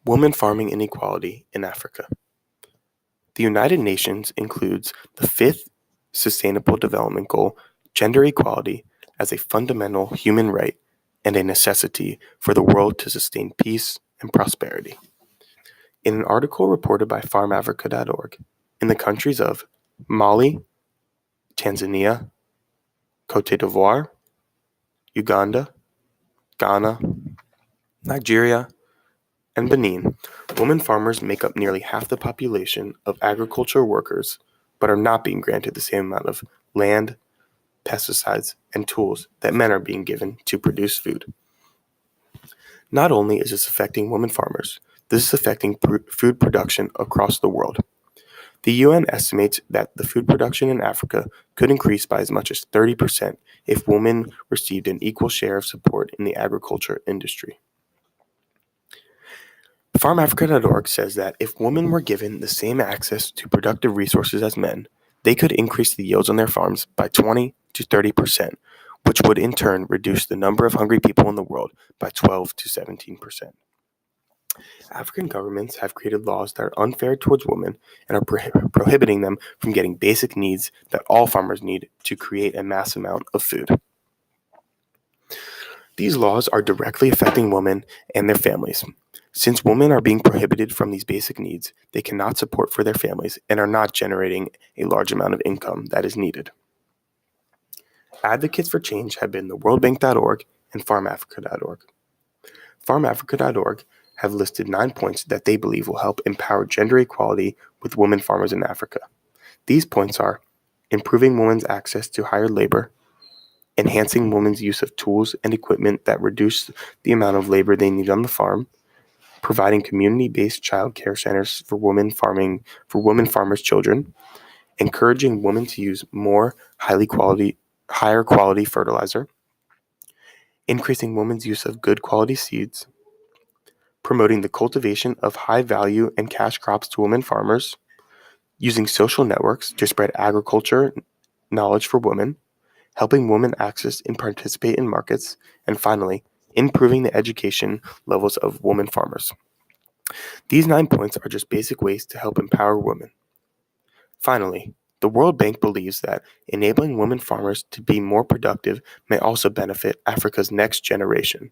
Women farming inequality in Africa. The United Nations includes the fifth Sustainable Development Goal, gender equality, as a fundamental human right and a necessity for the world to sustain peace and prosperity. In an article reported by farmafrica.org, in the countries of Mali, Tanzania, Cote d'Ivoire, Uganda, Ghana, Nigeria, and Benin, women farmers make up nearly half the population of agriculture workers, but are not being granted the same amount of land, pesticides, and tools that men are being given to produce food. Not only is this affecting women farmers, this is affecting food production across the world. The UN estimates that the food production in Africa could increase by as much as 30% if women received an equal share of support in the agriculture industry. FarmAfrica.org says that if women were given the same access to productive resources as men, they could increase the yields on their farms by 20 to 30%, which would in turn reduce the number of hungry people in the world by 12 to 17%. African governments have created laws that are unfair towards women and are prohibiting them from getting basic needs that all farmers need to create a mass amount of food. These laws are directly affecting women and their families. Since women are being prohibited from these basic needs, they cannot support for their families and are not generating a large amount of income that is needed. Advocates for change have been the worldbank.org and farmafrica.org. Farmafrica.org have listed 9 points that they believe will help empower gender equality with women farmers in Africa. These points are improving women's access to hired labor, enhancing women's use of tools and equipment that reduce the amount of labor they need on the farm, providing community-based child care centers for women farmers' children, encouraging women to use more higher quality fertilizer, increasing women's use of good quality seeds, promoting the cultivation of high value and cash crops to women farmers, using social networks to spread agriculture knowledge for women, helping women access and participate in markets, and finally, improving the education levels of women farmers. These 9 points are just basic ways to help empower women. Finally, the World Bank believes that enabling women farmers to be more productive may also benefit Africa's next generation,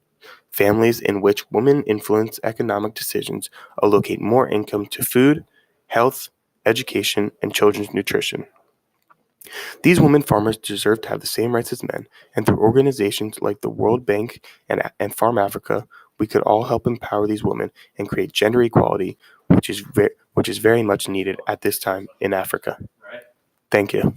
families in which women influence economic decisions allocate more income to food, health, education, and children's nutrition. These women farmers deserve to have the same rights as men, and through organizations like the World Bank and Farm Africa, we could all help empower these women and create gender equality, which is very much needed at this time in Africa. Thank you.